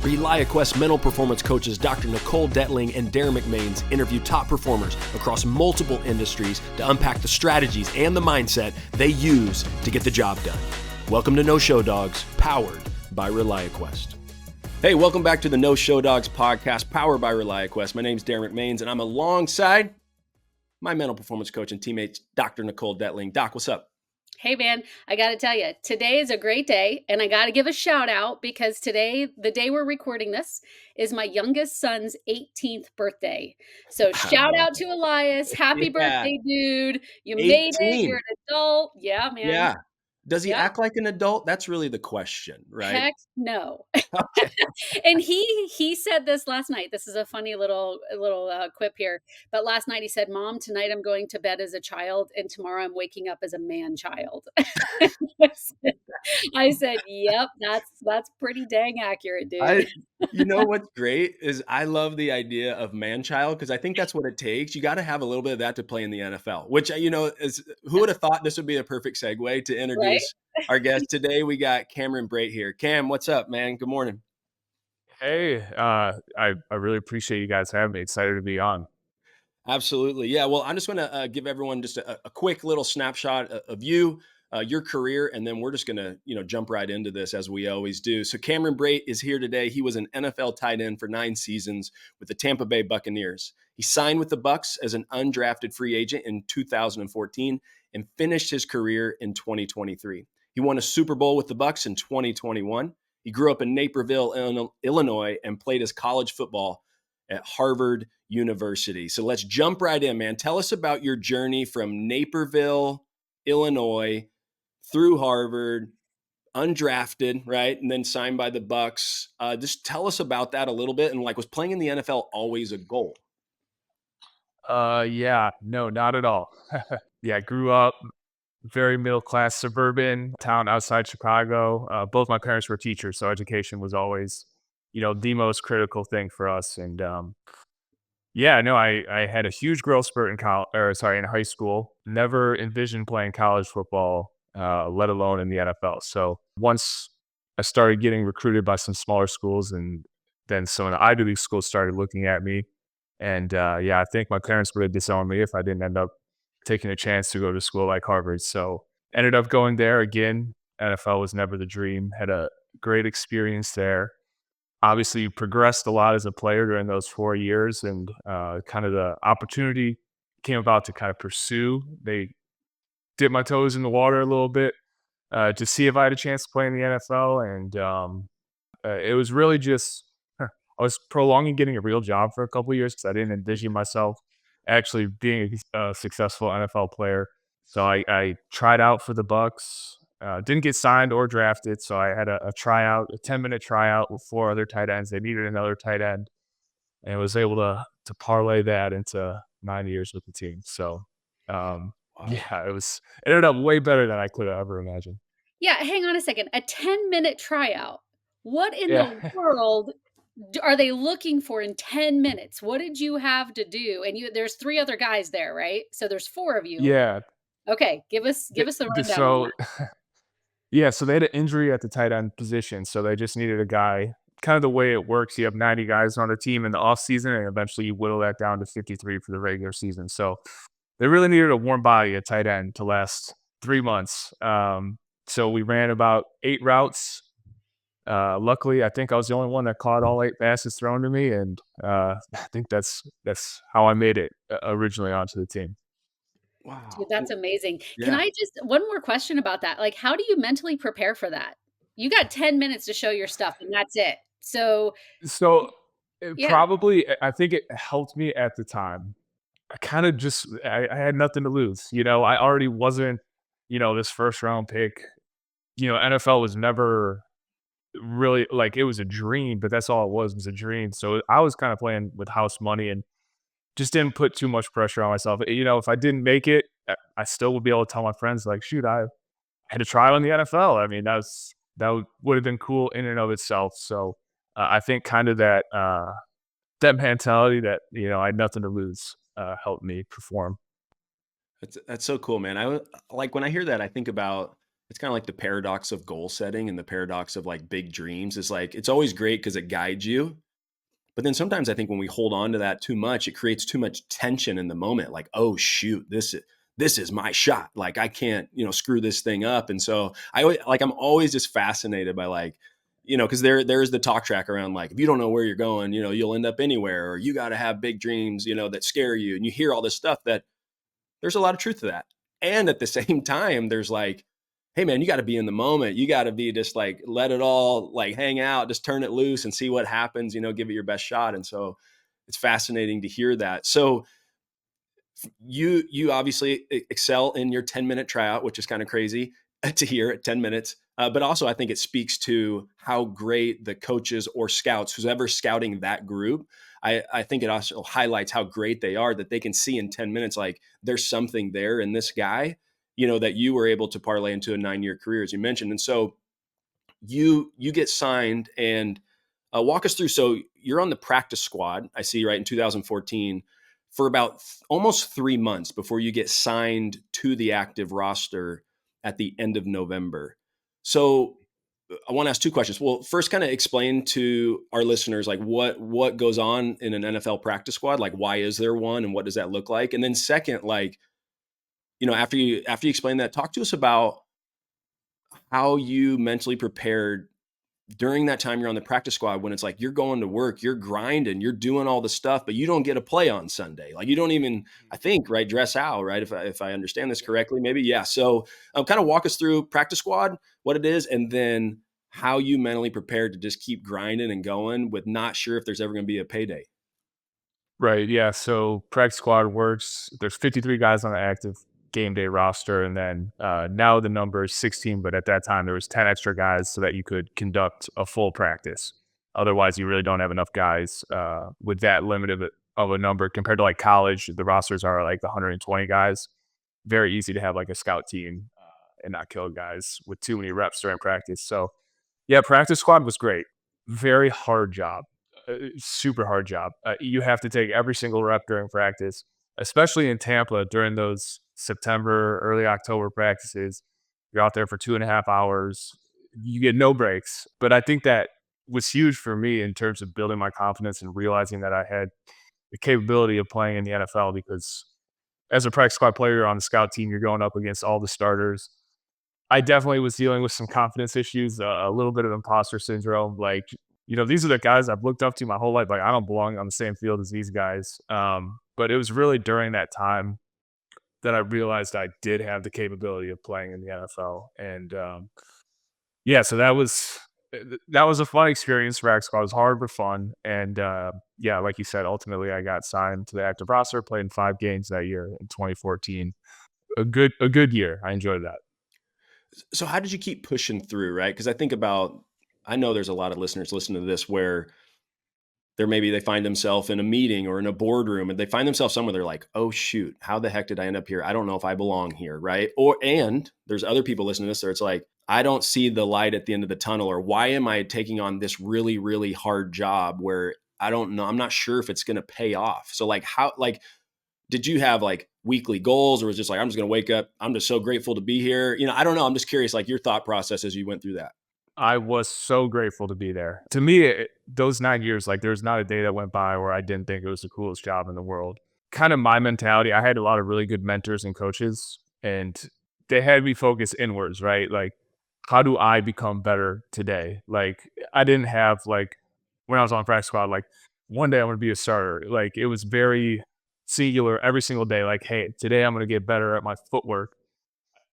ReliaQuest mental performance coaches Dr. Nicole Detling and Derin McMains interview top performers across multiple industries to unpack the strategies and the mindset they use to get the job done. Welcome to No Show Dogs, powered by ReliaQuest. Hey, welcome back to the No Show Dogs podcast, powered by ReliaQuest. My name's Derin McMains, and I'm alongside my mental performance coach and teammate, Dr. Nicole Detling. Doc, what's up? Hey, man, I got to tell you, today is a great day, and I got to give a shout out because today, the day we're recording this, is my youngest son's 18th birthday. So shout out to Elias. Happy birthday, dude. You made it. You're an adult. Yeah, man. Yeah. Does he act like an adult? That's really the question, right? Heck no. Okay. And he said this last night. This is a funny little quip here. But last night he said, "Mom, tonight I'm going to bed as a child, and tomorrow I'm waking up as a man child." I said, "Yep, that's pretty dang accurate, dude." You know what's great is I love the idea of man child because I think that's what it takes. You got to have a little bit of that to play in the NFL, which, is who would have thought this would be a perfect segue to introduce our guest today. We got Cameron Brate here. Cam, what's up, man? Good morning. Hey, I really appreciate you guys having me. Excited to be on. Absolutely. Yeah. Well, I'm just going to give everyone just a quick little snapshot of you, your career, and then we're just going to, jump right into this as we always do. So Cameron Brate is here today. He was an NFL tight end for 9 seasons with the Tampa Bay Buccaneers. He signed with the Bucs as an undrafted free agent in 2014 and finished his career in 2023. He won a Super Bowl with the Bucs in 2021. He grew up in Naperville, Illinois, and played his college football at Harvard University. So let's jump right in, man. Tell us about your journey from Naperville, Illinois, through Harvard, undrafted, right? And then signed by the Bucs. Just tell us about that a little bit. And was playing in the NFL always a goal? Yeah, no, not at all. Yeah, grew up very middle-class suburban town outside Chicago. Both my parents were teachers, so education was always, the most critical thing for us. And yeah, no, I had a huge growth spurt in high school. Never envisioned playing college football, let alone in the NFL. So once I started getting recruited by some smaller schools, and then some of the Ivy League schools started looking at me. And I think my parents would have disowned me if I didn't end up taking a chance to go to school like Harvard. So ended up going there again. NFL was never the dream. Had a great experience there. Obviously progressed a lot as a player during those 4 years, and kind of the opportunity came about to kind of pursue. They dipped my toes in the water a little bit to see if I had a chance to play in the NFL. And it was really just, I was prolonging getting a real job for a couple of years because I didn't envision myself actually being a successful NFL player. So I tried out for the Bucs. Didn't get signed or drafted, so I had a tryout, a 10-minute tryout with 4 other tight ends. They needed another tight end, and was able to parlay that into 9 years with the team. So, Wow. it ended up way better than I could have ever imagined. Yeah, hang on a second. A 10-minute tryout. What in Yeah. the world are they looking for in 10 minutes? What did you have to do? And there's 3 other guys there, right? So there's 4 of you. Yeah. Okay, give us the rundown on So, that. yeah, so they had an injury at the tight end position, so they just needed a guy. Kind of the way it works, you have 90 guys on a team in the off season, and eventually you whittle that down to 53 for the regular season. So they really needed a warm body at tight end to last 3 months. So we ran about 8 routes. Luckily, I think I was the only one that caught all 8 passes thrown to me, and I think that's how I made it originally onto the team. Wow. Dude, that's amazing. Can Yeah. I just one more question about that? Like, how do you mentally prepare for that? You got 10 minutes to show your stuff, and that's it. So, So yeah. I think it helped me at the time. I kind of just I had nothing to lose. I already wasn't, this first round pick. NFL was never really, like, it was a dream, but that's all it was a dream. So I was kind of playing with house money and just didn't put too much pressure on myself. If I didn't make it, I still would be able to tell my friends, like, shoot, I had to try on the NFL. I mean, that would have been cool in and of itself. So I think kind of that mentality that, I had nothing to lose, helped me perform. That's so cool, man. Like when I hear that, I think about it's kind of like the paradox of goal setting and the paradox of like big dreams is like, it's always great because it guides you. But then sometimes I think when we hold on to that too much, it creates too much tension in the moment. Like, oh shoot, this is my shot. Like I can't, screw this thing up. And so I'm always just fascinated by like, because there's the talk track around like, if you don't know where you're going, you'll end up anywhere, or you got to have big dreams, that scare you. And you hear all this stuff that there's a lot of truth to that. And at the same time, there's like, hey man, you got to be in the moment. You got to be just like, let it all like hang out, just turn it loose and see what happens, give it your best shot. And so it's fascinating to hear that. So you obviously excel in your 10-minute tryout, which is kind of crazy to hear at 10 minutes. But also I think it speaks to how great the coaches or scouts, who's ever scouting that group, I think it also highlights how great they are, that they can see in 10 minutes, like there's something there in this guy, that you were able to parlay into a 9-year career, as you mentioned. And so you get signed and walk us through. So you're on the practice squad, I see, right, in 2014 for about almost 3 months before you get signed to the active roster at the end of November. So I want to ask two questions. Well, first, kind of explain to our listeners like what goes on in an NFL practice squad. Like, why is there one, and what does that look like? And then second, like, after you explain that, talk to us about how you mentally prepared during that time you're on the practice squad, when it's like you're going to work, you're grinding, you're doing all the stuff, but you don't get a play on Sunday. Like you don't even, I think, right, dress out, right? If I understand this correctly, maybe. Yeah. So kind of walk us through practice squad, what it is, and then how you mentally prepared to just keep grinding and going with not sure if there's ever going to be a payday. Right. Yeah. So practice squad works. There's 53 guys on the active game day roster, and then now the number is 16. But at that time, there was 10 extra guys so that you could conduct a full practice. Otherwise, you really don't have enough guys with that limit of a number compared to like college. The rosters are like 120 guys. Very easy to have like a scout team and not kill guys with too many reps during practice. So yeah, practice squad was great. Very hard job. Super hard job. You have to take every single rep during practice, especially in Tampa during those September, early October practices. You're out there for 2.5 hours. You get no breaks. But I think that was huge for me in terms of building my confidence and realizing that I had the capability of playing in the NFL, because as a practice squad player on the scout team, you're going up against all the starters. I definitely was dealing with some confidence issues, a little bit of imposter syndrome. Like, these are the guys I've looked up to my whole life. Like, I don't belong on the same field as these guys. But it was really during that time that I realized I did have the capability of playing in the NFL. And yeah, so that was a fun experience for X. It was hard but fun. And yeah, like you said, ultimately I got signed to the active roster, played in 5 games that year in 2014. A good year. I enjoyed that. So how did you keep pushing through, right? Because I know there's a lot of listeners listening to this where maybe they find themselves in a meeting or in a boardroom and they find themselves somewhere, they're like, oh shoot, how the heck did I end up here? I don't know if I belong here, right? And there's other people listening to this where it's like, I don't see the light at the end of the tunnel, or why am I taking on this really, really hard job where I don't know, I'm not sure if it's going to pay off. So like did you have like weekly goals, or was it just like, I'm just going to wake up, I'm just so grateful to be here? I don't know. I'm just curious, like your thought process as you went through that. I was so grateful to be there. To me, those 9 years, like there's not a day that went by where I didn't think it was the coolest job in the world. Kind of my mentality, I had a lot of really good mentors and coaches, and they had me focus inwards, right? Like, how do I become better today? Like, I didn't have like, when I was on practice squad, like one day I'm going to be a starter. Like, it was very singular every single day. Like, hey, today I'm going to get better at my footwork.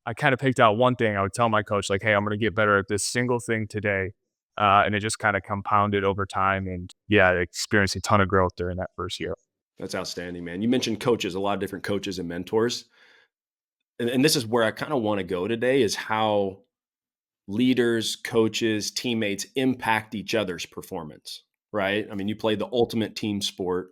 I kind of picked out one thing. I would tell my coach, like, hey, I'm going to get better at this single thing today. And it just kind of compounded over time. And yeah, I experienced a ton of growth during that first year. That's outstanding, man. You mentioned coaches, a lot of different coaches and mentors. And this is where I kind of want to go today, is how leaders, coaches, teammates impact each other's performance, right? I mean, you play the ultimate team sport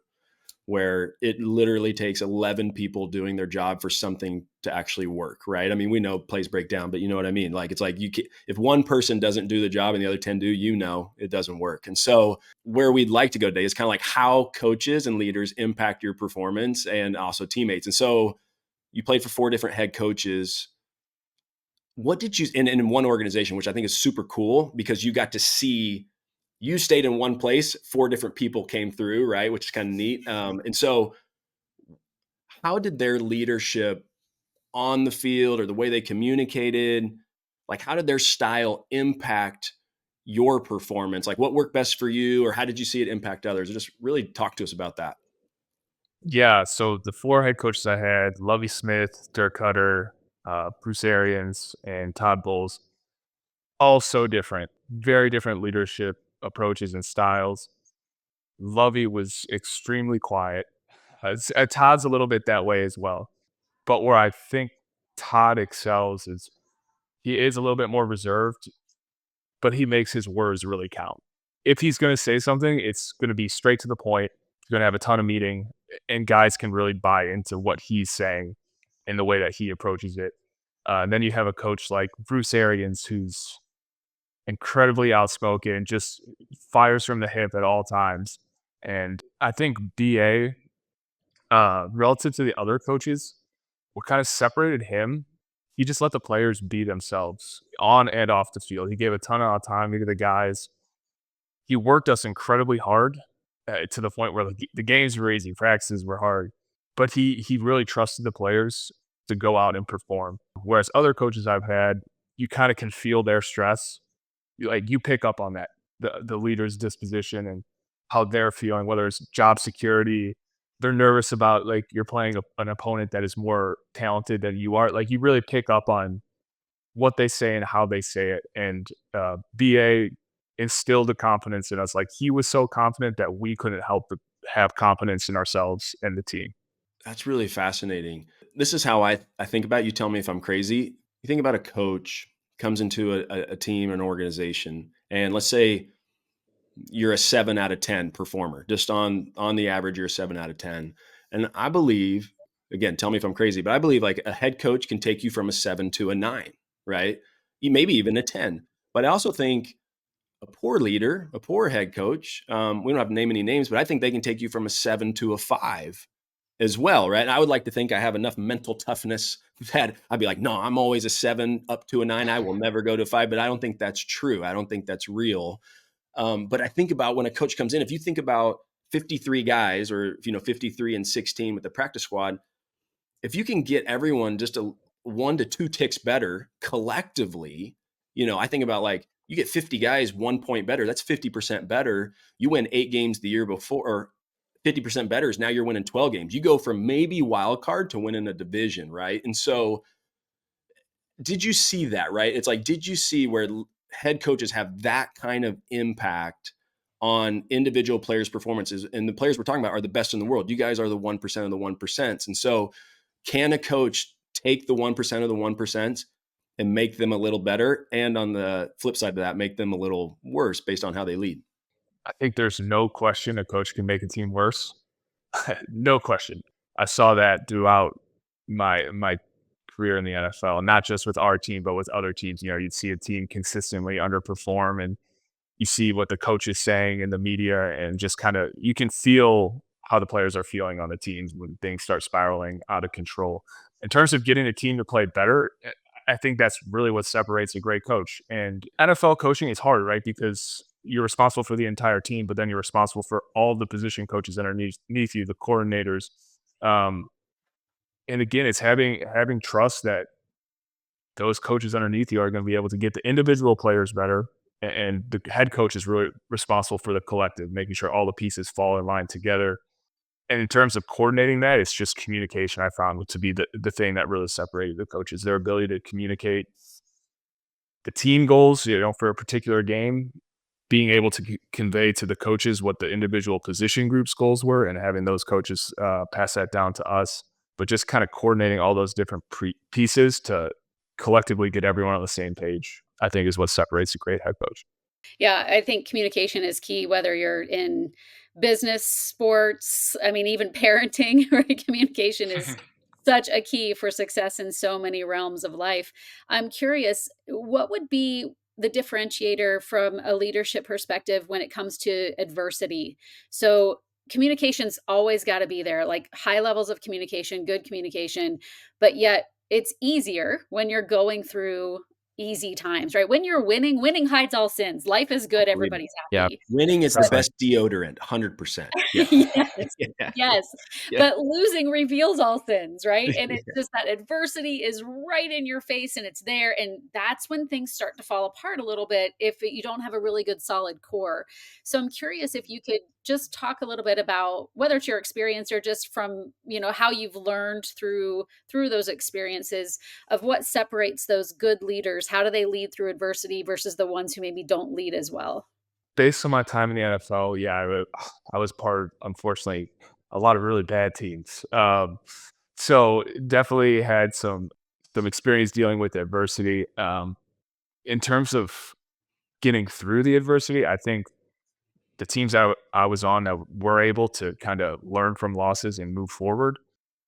where it literally takes 11 people doing their job for something to actually work, right? I mean, we know plays break down, but you know what I mean? Like, it's like if one person doesn't do the job and the other 10 do, it doesn't work. And so where we'd like to go today is kind of like how coaches and leaders impact your performance and also teammates. And so you played for 4 different head coaches. what did you, in one organization, which I think is super cool because you got to see, you stayed in one place, 4 different people came through, right? Which is kind of neat. And so how did their leadership on the field or the way they communicated, like how did their style impact your performance? Like what worked best for you, or how did you see it impact others? Just really talk to us about that. Yeah, so the 4 head coaches I had, Lovie Smith, Dirk Cutter, Bruce Arians, and Todd Bowles, all so different, very different leadership approaches and styles. Lovey was extremely quiet. Todd's a little bit that way as well. But where I think Todd excels is he is a little bit more reserved, but he makes his words really count. If he's going to say something, it's going to be straight to the point. He's going to have a ton of meating, and guys can really buy into what he's saying and the way that he approaches it. And then you have a coach like Bruce Arians, who's incredibly outspoken, just fires from the hip at all times. And I think BA, relative to the other coaches, what kind of separated him, he just let the players be themselves on and off the field. He gave a ton of autonomy to the guys. He worked us incredibly hard to the point where the games were easy, practices were hard, but he really trusted the players to go out and perform. Whereas other coaches I've had, you kind of can feel their stress. You pick up on that, the leader's disposition and how they're feeling, whether it's job security, they're nervous about like you're playing an opponent that is more talented than you are. Like you really pick up on what they say and how they say it. And BA instilled the confidence in us. Like he was so confident that we couldn't help but have confidence in ourselves and the team. That's really fascinating. This is how I think about it. You tell me if I'm crazy. You think about a coach comes into a team, an organization, and let's say you're a 7 out of 10 performer, just on the average, you're a 7 out of 10. And I believe, again, tell me if I'm crazy, but I believe like a head coach can take you from a 7 to a 9, right? Maybe even a 10. But I also think a poor leader, a poor head coach, we don't have to name any names, but I think they can take you from a 7 to a 5 as well, right? And I would like to think I have enough mental toughness that I'd be like, no, I'm always a 7 up to a 9. I will never go to a 5, but I don't think that's true. I don't think that's real. But I think about when a coach comes in, if you think about 53 guys or, 53 and 16 with the practice squad, if you can get everyone just a 1 to 2 ticks better collectively, I think about like you get 50 guys 1 point better. That's 50% better. You win 8 games the year before, or 50% better is now you're winning 12 games. You go from maybe wild card to winning a division, right? And so did you see that, right? It's like, did you see where head coaches have that kind of impact on individual players' performances? And the players we're talking about are the best in the world. You guys are the 1% of the 1%. And so can a coach take the 1% of the 1% and make them a little better? And on the flip side of that, make them a little worse based on how they lead? I think there's no question a coach can make a team worse. No question. I saw that throughout my career in the NFL, not just with our team, but with other teams. You'd see a team consistently underperform, and you see what the coach is saying in the media, and just kind of you can feel how the players are feeling on the teams when things start spiraling out of control. In terms of getting a team to play better, I think that's really what separates a great coach. And NFL coaching is hard, right? Because you're responsible for the entire team, but then you're responsible for all the position coaches underneath you, the coordinators. Um, and again, it's having trust that those coaches underneath you are going to be able to get the individual players better, and the head coach is really responsible for the collective, making sure all the pieces fall in line together. And in terms of coordinating that, it's just communication. I found to be the thing that really separated the coaches, their ability to communicate the team goals, for a particular game, being able to convey to the coaches what the individual position groups goals were, and having those coaches pass that down to us. But just kind of coordinating all those different pieces to collectively get everyone on the same page, I think is what separates a great head coach. Yeah, I think communication is key, whether you're in business, sports, I mean, even parenting, right? Communication is such a key for success in so many realms of life. I'm curious, what would be the differentiator from a leadership perspective when it comes to adversity? So, communication's always got to be there, like high levels of communication, good communication, but yet it's easier when you're going through easy times, right? When you're winning, winning hides all sins. Life is good, Agreed. everybody's Yeah, happy. Winning is the But definitely. best deodorant, 100%. Yes. yes, Yeah. yes, Yeah. but losing reveals all sins, right? And it's Yeah. just that adversity is right in your face and it's there, and that's when things start to fall apart a little bit if you don't have a really good solid core. So I'm curious if you could just talk a little bit about whether it's your experience or just from, how you've learned through those experiences of what separates those good leaders. How do they lead through adversity versus the ones who maybe don't lead as well? Based on my time in the NFL, yeah, I was part of, unfortunately, a lot of really bad teams. So definitely had some experience dealing with adversity. In terms of getting through the adversity, I think the teams I was on that were able to kind of learn from losses and move forward,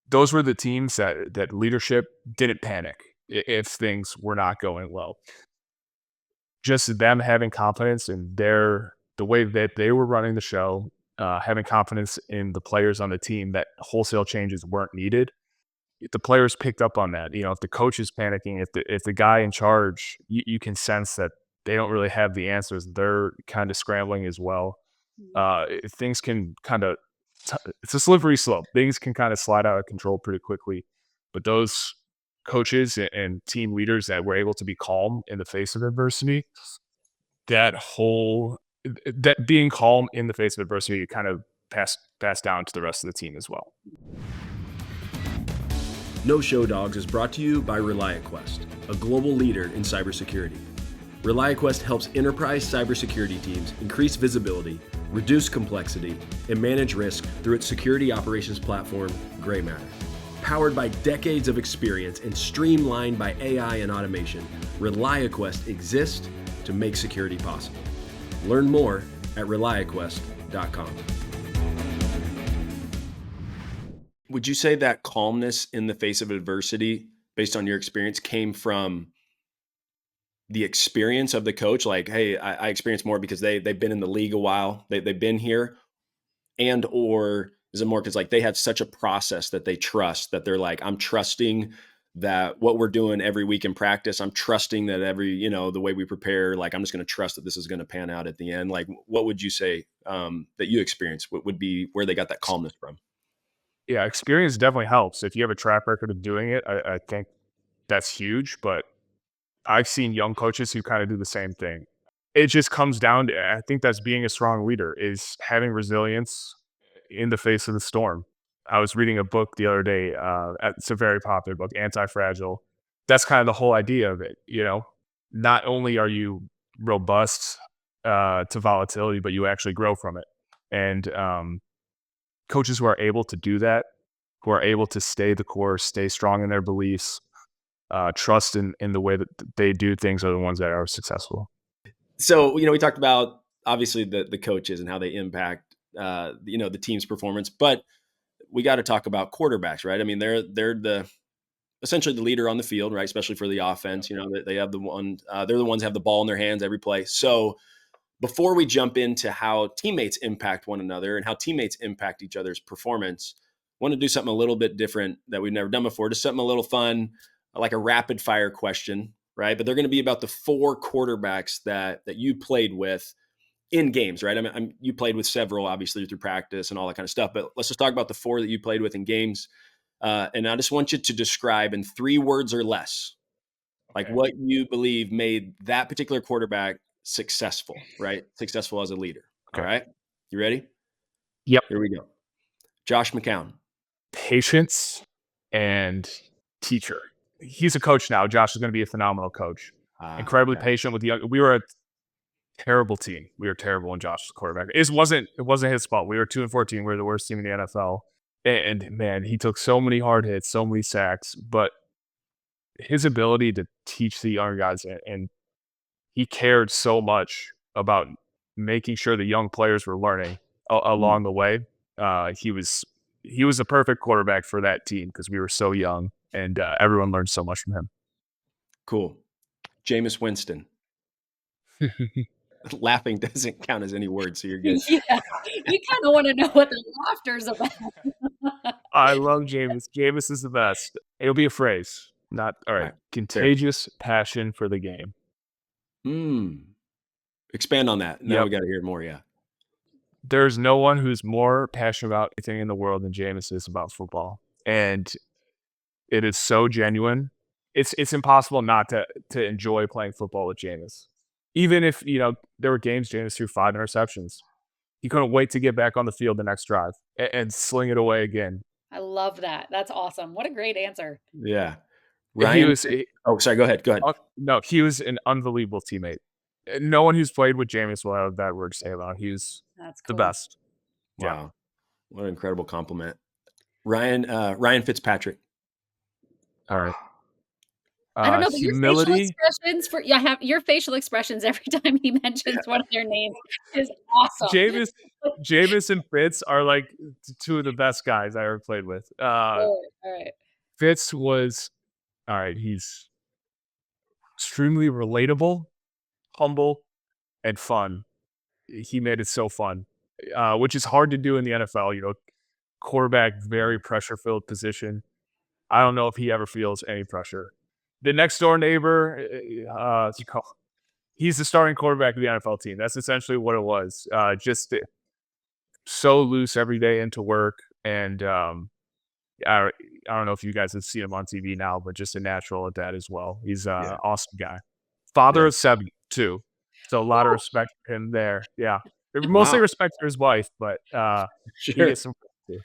those were the teams that leadership didn't panic if things were not going well. Just them having confidence in the way that they were running the show, having confidence in the players on the team that wholesale changes weren't needed. If the players picked up on that, if the coach is panicking, if the guy in charge, you can sense that they don't really have the answers. They're kind of scrambling as well. Mhm. Things can kind of it's a slippery slope. Things can kind of slide out of control pretty quickly. But those coaches and team leaders that were able to be calm in the face of adversity, that being calm in the face of adversity kind of passed down to the rest of the team as well. No Show Dogs is brought to you by ReliaQuest, a global leader in cybersecurity. ReliaQuest helps enterprise cybersecurity teams increase visibility, reduce complexity, and manage risk through its security operations platform, Gray Matter. Powered by decades of experience and streamlined by AI and automation, ReliaQuest exists to make security possible. Learn more at ReliaQuest.com. Would you say that calmness in the face of adversity, based on your experience, came from the experience of the coach? Like, hey, I experience more because they've been in the league a while, they've been here, and or is it more because like they have such a process that they trust that they're like, I'm trusting that what we're doing every week in practice, I'm trusting that the way we prepare, like I'm just going to trust that this is going to pan out at the end. Like, what would you say that you experienced? What would be where they got that calmness from? Yeah, experience definitely helps. If you have a track record of doing it, I think that's huge. But I've seen young coaches who kind of do the same thing. It just comes down to, I think that's being a strong leader, is having resilience in the face of the storm. I was reading a book the other day. It's a very popular book, Anti-Fragile. That's kind of the whole idea of it. Not only are you robust to volatility, but you actually grow from it. And coaches who are able to do that, who are able to stay the course, stay strong in their beliefs, trust in the way that they do things, are the ones that are successful. So, we talked about obviously the coaches and how they impact, the team's performance, but we got to talk about quarterbacks, right? I mean, they're essentially the leader on the field, right? Especially for the offense, they have they're the ones that have the ball in their hands every play. So before we jump into how teammates impact one another and how teammates impact each other's performance, I want to do something a little bit different that we've never done before, just something a little fun, like a rapid fire question, right? But they're going to be about the four quarterbacks that you played with in games, right? I mean, you played with several, obviously, through practice and all that kind of stuff. But let's just talk about the four that you played with in games. And I just want you to describe in 3 words or less, like Okay. what you believe made that particular quarterback successful, right? Successful as a leader. All Okay. right. You ready? Yep. Here we go. Josh McCown. Patience and teacher. He's a coach now. Josh is going to be a phenomenal coach. Incredibly Okay. patient with the young. We were a terrible team. We were terrible when Josh was quarterback. It wasn't his fault. We were 2-14. We were the worst team in the NFL. And man, he took so many hard hits, so many sacks, but his ability to teach the younger guys, and he cared so much about making sure the young players were learning Mm, along the way. He was a perfect quarterback for that team because we were so young, and everyone learned so much from him. cool. Jameis Winston. Laughing doesn't count as any word, so you're good. Yeah, we kinda wanna know what the laughter's about. I love Jameis. Jameis is the best. It'll be a phrase. Not all All right. right. Fair. Contagious passion for the game. Mm. Expand on that. Now Yep. we got to hear more. Yeah. There's no one who's more passionate about anything in the world than Jameis is about football. And it is so genuine. It's impossible not to enjoy playing football with Jameis. Even if, there were games Jameis threw 5 interceptions. He couldn't wait to get back on the field the next drive and sling it away again. I love that. That's awesome. What a great answer. Yeah. He Ryan. was Oh, sorry. Go ahead. Go ahead. no, he was an unbelievable teammate. No one who's played with Jameis will have a bad word to say about him. He was That's the cool. best. Yeah. Wow. What an incredible compliment. Ryan Fitzpatrick. All right. I don't know, but your facial Humility. expressions for yeah, have your facial expressions every time he mentions one of their names is awesome. Jameis Jameis and Fitz are like two of the best guys I ever played with. Alright. Fitz was all right, he's extremely relatable, humble, and fun. He made it so fun, which is hard to do in the NFL, quarterback, very pressure-filled position. I don't know if he ever feels any pressure. The next door neighbor, he's the starting quarterback of the NFL team. That's essentially what it was. Just so loose every day into work, and I don't know if you guys have seen him on TV now, but just a natural at that as well. He's Yeah. an awesome guy. Father Yeah. of 7 too, so a lot of Woo! respect for him there. Yeah, mostly Wow. respect for his wife, but he Sure. gets some too.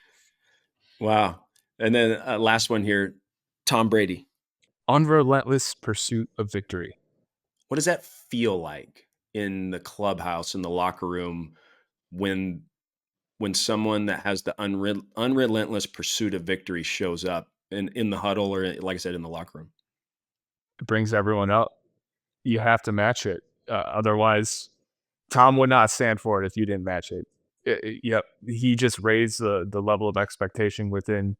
Wow. And then last one here, Tom Brady. Unrelentless pursuit of victory. What does that feel like in the clubhouse, in the locker room, when someone that has the unrelentless pursuit of victory shows up in the huddle or like I said, in the locker room? It brings everyone up. You have to match it, otherwise, Tom would not stand for it if you didn't match it. Yep, he just raised the level of expectation within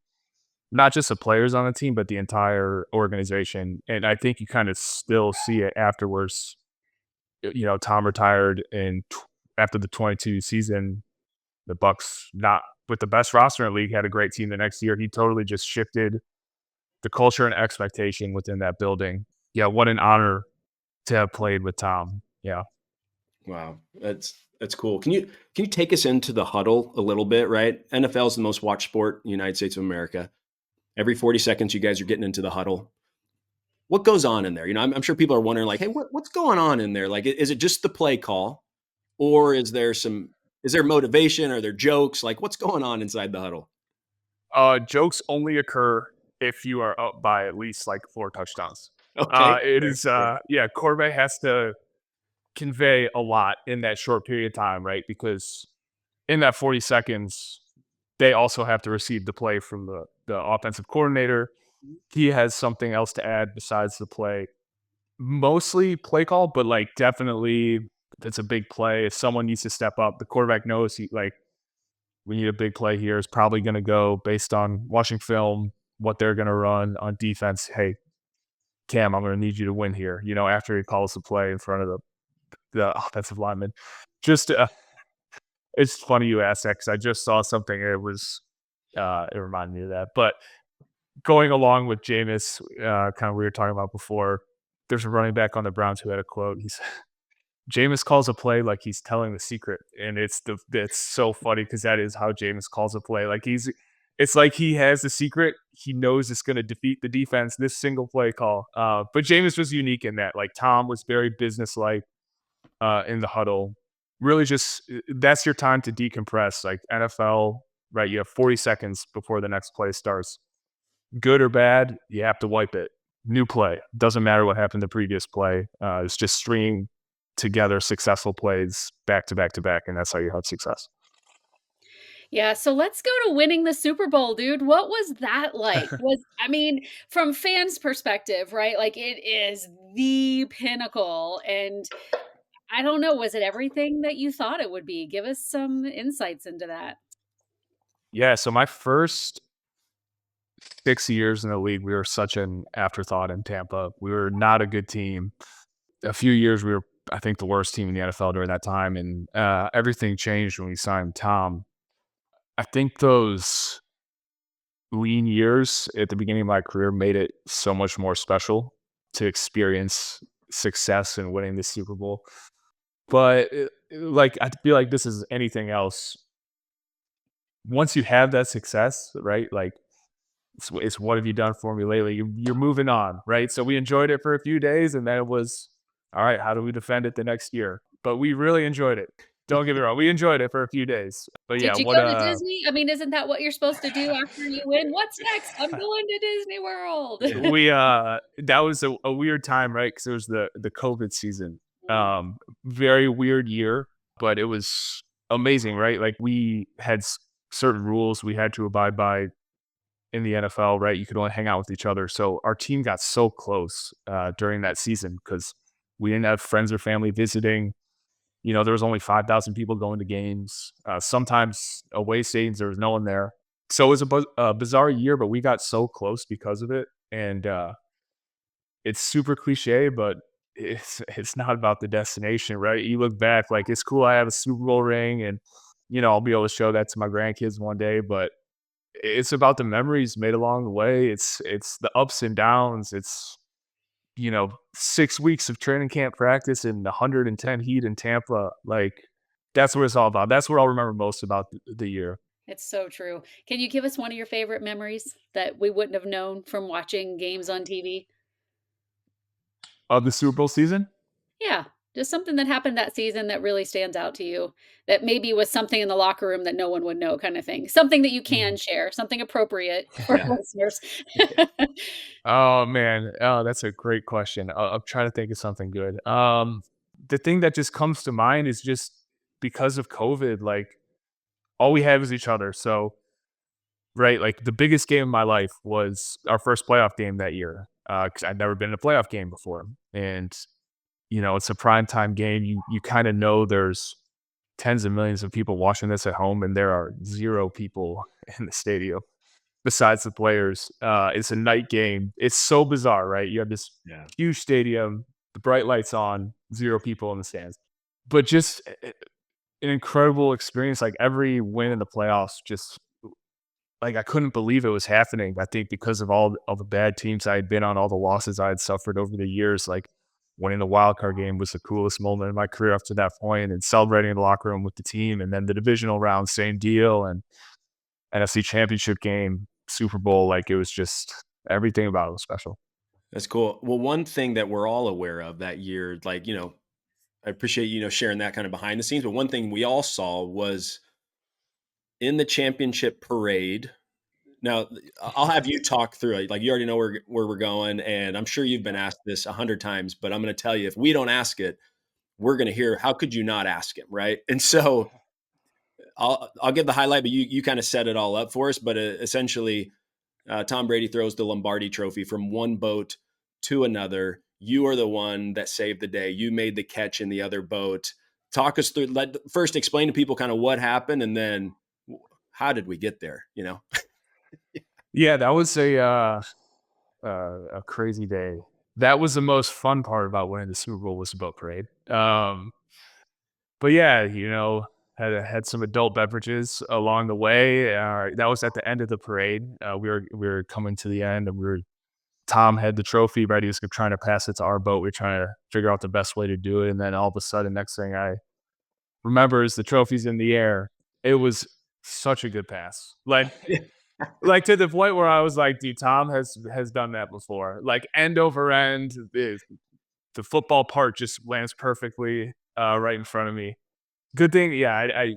not just the players on the team, but the entire organization. And I think you kind of still see it afterwards. Tom retired after the 22 season. The Bucks, not with the best roster in the league, had a great team the next year. He totally just shifted the culture and expectation within that building. Yeah, what an honor to have played with Tom. Yeah. Wow. That's cool. Can you take us into the huddle a little bit, right? NFL is the most watched sport in the United States of America. Every 40 seconds, you guys are getting into the huddle. What goes on in there? I'm sure people are wondering, like, hey, what's going on in there? Like, is it just the play call, or is there motivation? Are there jokes? Like, what's going on inside the huddle? Jokes only occur if you are up by at least like 4 touchdowns. Okay. It Fair, is, fair. quarterback has to convey a lot in that short period of time, right? Because in that 40 seconds, they also have to receive the play from the offensive coordinator. He has something else to add besides the play. Mostly play call, but like definitely if it's a big play. If someone needs to step up, the quarterback knows we need a big play here. It's probably going to go based on watching film, what they're going to run on defense. Hey, Cam, I'm going to need you to win here. After he calls the play in front of the offensive lineman. Just it's funny you asked that because I just saw something. It reminded me of that. But going along with Jameis, kind of we were talking about before, there's a running back on the Browns who had a quote. He's Jameis calls a play like he's telling the secret, and it's so funny because that is how Jameis calls a play. It's like he has the secret. He knows it's going to defeat the defense. This single play call, but Jameis was unique in that. Like Tom was very businesslike in the huddle. Really, just that's your time to decompress. Like NFL, right? You have 40 seconds before the next play starts. Good or bad, you have to wipe it. New play. Doesn't matter what happened the previous play. It's just stringing together successful plays back to back to back, and that's how you have success. Yeah, so let's go to winning the Super Bowl, dude. What was that like? I mean, from fans' perspective, right? Like it is the pinnacle. And I don't know, was it everything that you thought it would be? Give us some insights into that. Yeah, so my first 6 years in the league, we were such an afterthought in Tampa. We were not a good team. A few years, we were, I think, the worst team in the NFL during that time, and everything changed when we signed Tom. I think those lean years at the beginning of my career made it so much more special to experience success and winning the Super Bowl. But like, I feel like this is anything else. Once you have that success, right? Like, it's what have you done for me lately? You're moving on, right? So we enjoyed it for a few days, and then it was all right. How do we defend it the next year? But we really enjoyed it. Don't get me wrong, we enjoyed it for a few days. But yeah, Did you what go to Disney? I mean, isn't that what you're supposed to do after you win? "What's next? I'm going to Disney World." Yeah. we that was a weird time, right? Because it was the COVID season. Mm. Very weird year, but it was amazing, right? Like we had certain rules we had to abide by in the NFL, right? You could only hang out with each other. So our team got so close during that season because we didn't have friends or family visiting. You know, there was only 5,000 people going to games. Sometimes away stadiums, there was no one there. So it was a bizarre year, but we got so close because of it. And it's super cliche, but it's not about the destination, right? You look back, like it's cool. I have a Super Bowl ring, and I'll be able to show that to my grandkids one day. But it's about the memories made along the way. It's the ups and downs. It's 6 weeks of training camp practice and 110 heat in Tampa. Like that's what it's all about. That's what I'll remember most about the year It's so true. Can you give us one of your favorite memories that we wouldn't have known from watching games on TV? of the Super Bowl season. Yeah, just something that happened that season that really stands out to you, that maybe was something in the locker room that no one would know kinda thing. Something that you can share, something appropriate for Yeah. listeners. Oh man, oh that's a great question. I'm trying to think of something good. The thing that just comes to mind is just because of COVID, like all we have is each other. So right, like the biggest game of my life was our first playoff game that year because I'd never been in a playoff game before, and it's a prime time game. You kind of know there's tens of millions of people watching this at home, and there are zero people in the stadium besides the players. It's a night game. It's so bizarre, right? You have this Yeah. huge stadium, the bright lights on, zero people in the stands, but just an incredible experience. Like every win in the playoffs, just like I couldn't believe it was happening. I think because of all the bad teams I had been on, all the losses I had suffered over the years, like winning the wild card game was the coolest moment in my career up to that point, and celebrating in the locker room with the team, and then the divisional round, same deal, and NFC Championship game, Super Bowl, like it was just everything about it was special. That's cool. Well, one thing that we're all aware of that year, like, I appreciate, sharing that kind of behind the scenes, but one thing we all saw was in the championship parade. Now, I'll have you talk through it. Like you already know where we're going, and I'm sure you've been asked this 100 times, but I'm going to tell you, if we don't ask it, we're going to hear, how could you not ask him, right? And so I'll give the highlight, but you kind of set it all up for us. But essentially, Tom Brady throws the Lombardi Trophy from one boat to another. You are the one that saved the day. You made the catch in the other boat. Talk us through. First, explain to people kind of what happened, and then how did we get there? Yeah, that was a crazy day. That was the most fun part about winning the Super Bowl was the boat parade. But yeah, had some adult beverages along the way. That was at the end of the parade. We were coming to the end, and Tom had the trophy ready. He was trying to pass it to our boat. We were trying to figure out the best way to do it, and then all of a sudden, next thing I remember is the trophy's in the air. It was such a good pass, like to the point where I was like, "Dude, Tom has done that before. Like end over end, the football part just lands perfectly right in front of me." Good thing, yeah, I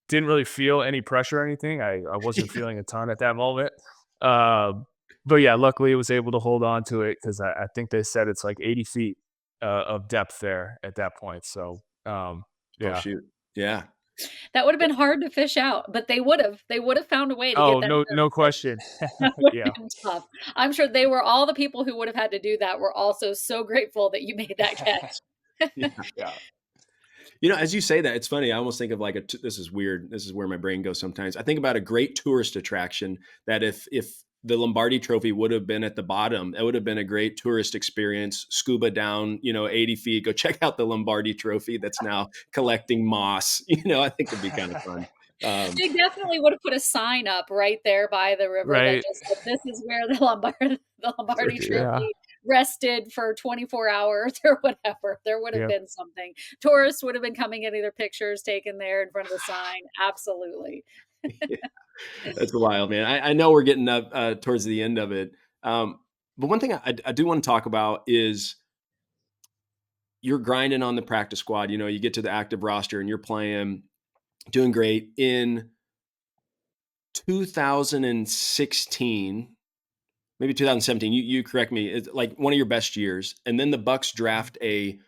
didn't really feel any pressure or anything. I wasn't feeling a ton at that moment. Um, but yeah, luckily I was able to hold on to it because I think they said it's like 80 feet of depth there at that point. So Oh yeah. shoot, yeah. That would have been hard to fish out, but they would have found a way to get Oh, that no trophy. question. That would Yeah. have been tough. I'm sure they were all the people who would have had to do that were also so grateful that you made that catch. Yeah. Yeah. As you say that, it's funny. I almost think of like this is weird. This is where my brain goes sometimes. I think about a great tourist attraction that if the Lombardi Trophy would have been at the bottom, it would have been a great tourist experience. Scuba down, 80 feet, go check out the Lombardi Trophy that's now collecting moss. I think it'd be kind of fun. Um, They definitely would have put a sign up right there by the river that Right. just said, "This is where the Lombardi Yeah. Trophy rested for 24 hours," or whatever. There would have Yeah. been something. Tourists would have been coming, getting their pictures taken there in front of the sign. Absolutely. yeah, that's wild, man. I know we're getting up towards the end of it. But one thing I do want to talk about is you're grinding on the practice squad. You know, you get to the active roster and you're playing, doing great. In 2016, maybe 2017, you correct me, it's like one of your best years. And then the Bucks draft a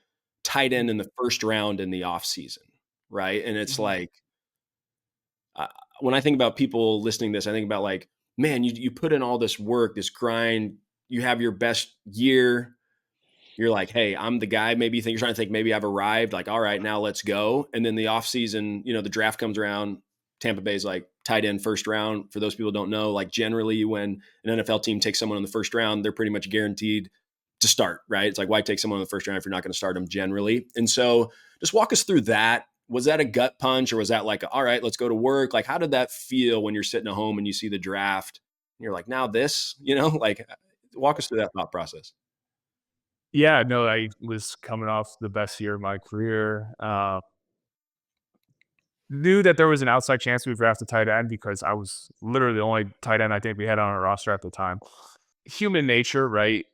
tight end in the first round in the offseason, right? And it's Mhm. like, uh, when I think about people listening to this, I think about like, man, you put in all this work, this grind, you have your best year. You're like, hey, I'm the guy. Maybe you think you're trying to think maybe I've arrived. Like, all right, now let's go. And then the offseason, the draft comes around. Tampa Bay's like tight end first round. For those people who don't know, like generally when an NFL team takes someone in the first round, they're pretty much guaranteed to start, right? It's like, why take someone in the first round if you're not going to start them generally? And so just walk us through that. Was that a gut punch or was that like, all right, let's go to work? Like, how did that feel when you're sitting at home and you see the draft and you're like, now this, like walk us through that thought process. Yeah, no, I was coming off the best year of my career. Knew that there was an outside chance we'd draft a tight end because I was literally the only tight end I think we had on our roster at the time. Human nature, right?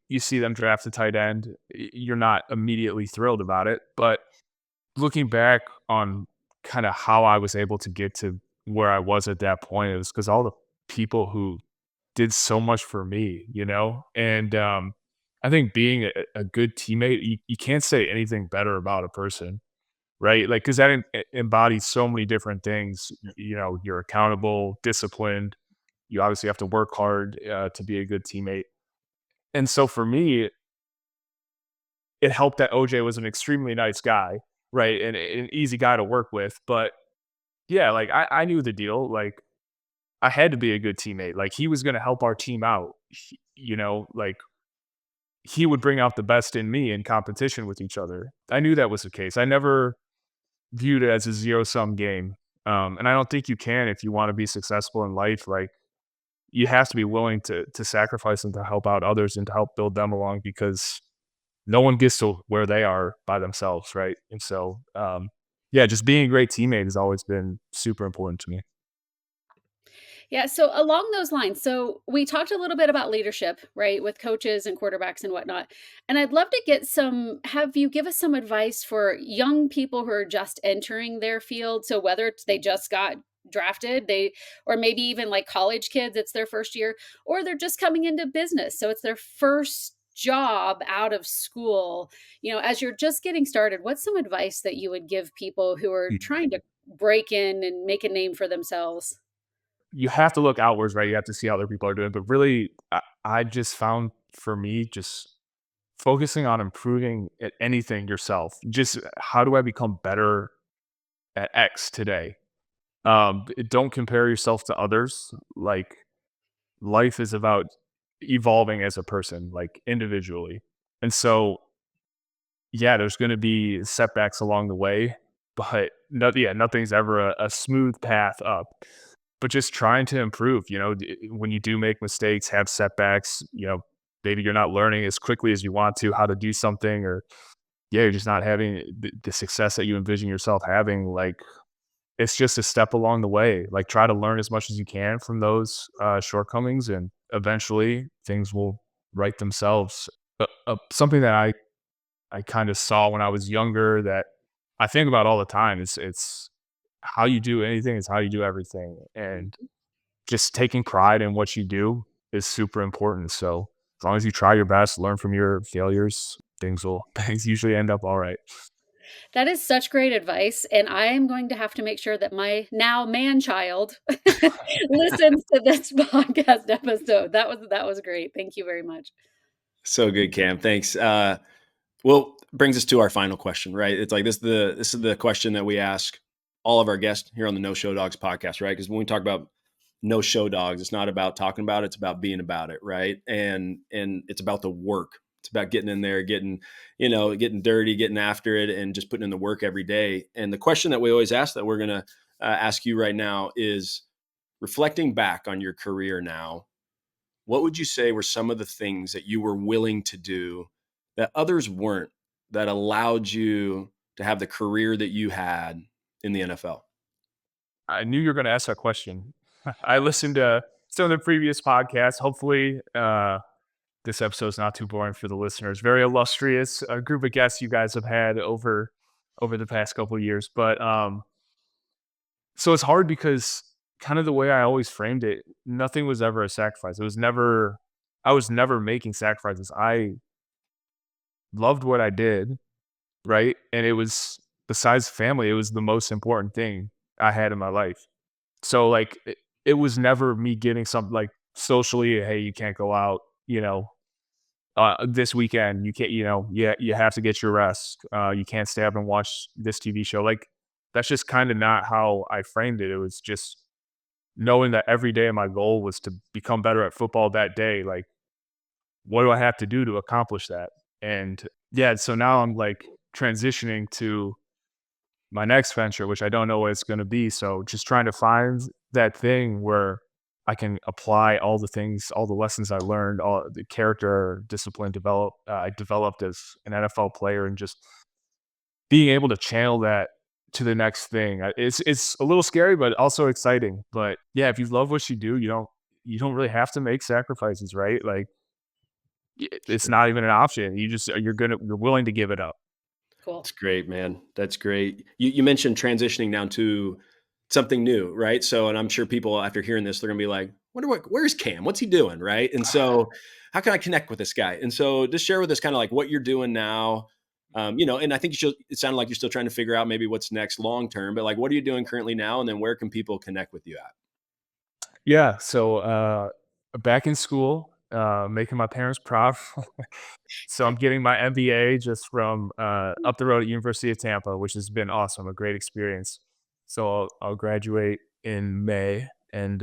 You see them draft a tight end, you're not immediately thrilled about it. But looking back on kind of how I was able to get to where I was at that point, it was because all the people who did so much for me, And I think being a good teammate, you can't say anything better about a person, right? Like, because that embodies so many different things. You're accountable, disciplined. You obviously have to work hard to be a good teammate. And so for me, it helped that OJ was an extremely nice guy, right? And an easy guy to work with. But yeah, like I knew the deal. Like I had to be a good teammate. Like he was going to help our team out. Like he would bring out the best in me in competition with each other. I knew that was the case. I never viewed it as a zero sum game. And I don't think you can if you want to be successful in life. Like you have to be willing to sacrifice and to help out others and to help build them along because no one gets to where they are by themselves, right? And so, yeah, just being a great teammate has always been super important to me. Yeah, so along those lines, so we talked a little bit about leadership, right, with coaches and quarterbacks and whatnot. And I'd love to have you give us some advice for young people who are just entering their field. So whether they just got drafted, or maybe even like college kids, it's their first year, or they're just coming into business. So it's their first job out of school. As you're just getting started, what's some advice that you would give people who are trying to break in and make a name for themselves? You have to look outwards, right? You have to see how other people are doing. But really, I just found for me, just focusing on improving at anything yourself. Just how do I become better at X today? Don't compare yourself to others. Like life is about evolving as a person, like individually. And so, yeah, there's going to be setbacks along the way, but nothing's ever a smooth path up. But just trying to improve, when you do make mistakes, have setbacks, maybe you're not learning as quickly as you want to how to do something, or yeah, you're just not having the success that you envision yourself having. Like it's just a step along the way. Like try to learn as much as you can from those shortcomings, and eventually things will right themselves. Something that I kind of saw when I was younger that I think about all the time. It's how you do anything is how you do everything, and just taking pride in what you do is super important. So as long as you try your best, learn from your failures, things usually end up all right. That is such great advice, and I am going to have to make sure that my now man-child listens to this podcast episode. That was great. Thank you very much. So good, Cam. Thanks. Well, brings us to our final question, right? It's like this is the question that we ask all of our guests here on the No Show Dogs podcast, right? Because when we talk about no show dogs, it's not about talking about it, it's about being about it, right? And it's about the work. It's about getting in there, getting dirty, getting after it, and just putting in the work every day. And the question that we always ask that we're gonna ask you right now is, reflecting back on your career now, what would you say were some of the things that you were willing to do that others weren't, that allowed you to have the career that you had in the NFL? I knew you were going to ask that question. I listened to some of the previous podcasts. Hopefully, this episode's not too boring for the listeners. Very illustrious group of guests you guys have had over the past couple of years. But so it's hard because kind of the way I always framed it, nothing was ever a sacrifice. I was never making sacrifices. I loved what I did, right? And it was, besides family, it was the most important thing I had in my life. So like it was never me getting something like socially, hey, you can't go out, this weekend, you can't, you have to get your rest. You can't stay up and watch this TV show. Like that's just kind of not how I framed it. It was just knowing that every day my goal was to become better at football that day. Like, what do I have to do to accomplish that? And yeah, so now I'm like transitioning to my next venture, which I don't know what it's going to be. So just trying to find that thing where I can apply all the things, all the lessons I learned, all the character discipline I developed as an NFL player, and just being able to channel that to the next thing. It's a little scary, but also exciting. But yeah, if you love what you do, you don't really have to make sacrifices, right? Like it's Sure. not even an option. You're willing to give it up. Cool. That's great, man. That's great. You mentioned transitioning now to something new, right? So, and I'm sure people after hearing this, they're gonna be like, where's Cam? What's he doing? Right. And so how can I connect with this guy? And so just share with us kind of like what you're doing now. And I think it sounded like you're still trying to figure out maybe what's next long term, but like what are you doing currently now? And then where can people connect with you at? Yeah. So back in school, making my parents proud. So I'm getting my MBA just from up the road at University of Tampa, which has been awesome, a great experience. So I'll graduate in May, and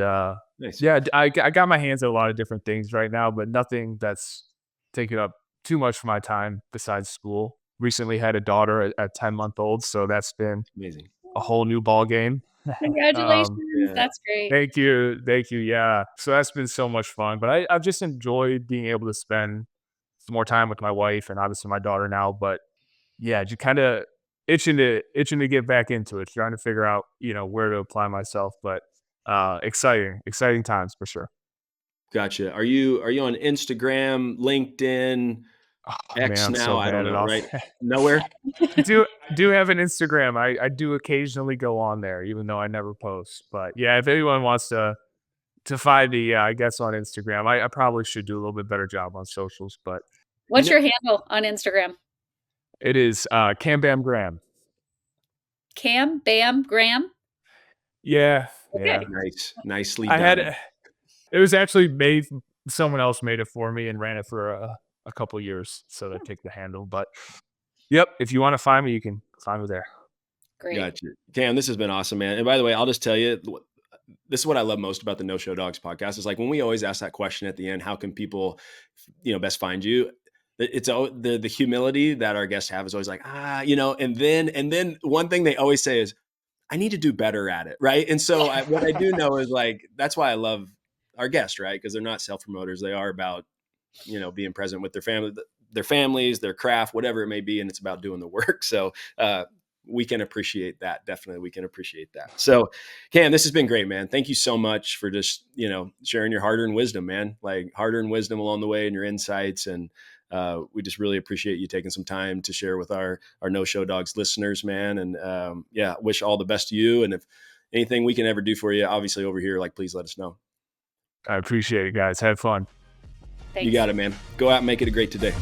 Nice. yeah, I got my hands on a lot of different things right now, but nothing that's taking up too much of my time besides school. Recently had a daughter at 10-month-old, so that's been Amazing. a whole new ball game. Congratulations. Yeah. That's great. Thank you. Yeah, so that's been so much fun. But I've just enjoyed being able to spend some more time with my wife and obviously my daughter now. But yeah, just kind of itching to get back into it, trying to figure out where to apply myself. But exciting times for sure. Gotcha. Are you on Instagram, LinkedIn, Oh man, X I'm so now? I don't bad at know, all. right? Nowhere? do have an Instagram. I do occasionally go on there, even though I never post. But yeah, if anyone wants to find me, yeah, I guess on Instagram. I probably should do a little bit better job on socials, but You What's know, your handle on Instagram? it is Cam Bam Graham. Cam Bam Graham. Yeah, yeah. Okay. nice. Nicely I had done. it was actually made. Someone else made it for me and ran it for a couple years, so they take the handle. But yep, if you want to find me, you can find me there. Great. Gotcha. Cam, this has been awesome, man. And by the way, I'll just tell you, this is what I love most about the No Show Dogs podcast is like when we always ask that question at the end, how can people, best find you? It's the humility that our guests have is always like, and then one thing they always say is, I need to do better at it. Right. And so what I do know is like, that's why I love our guests, right? Because they're not self promoters. They are about, being present with their families, their craft, whatever it may be. And it's about doing the work. So, we can appreciate that. Definitely. We can appreciate that. So Cam, this has been great, man. Thank you so much for just, sharing your hard earned wisdom, man, like hard earned wisdom along the way and your insights. And, we just really appreciate you taking some time to share with our No Show Dogs listeners, man. And, wish all the best to you. And if anything we can ever do for you, obviously over here, like, please let us know. I appreciate it, guys. Have fun. You Thanks. got it, man. Go out and make it a great today.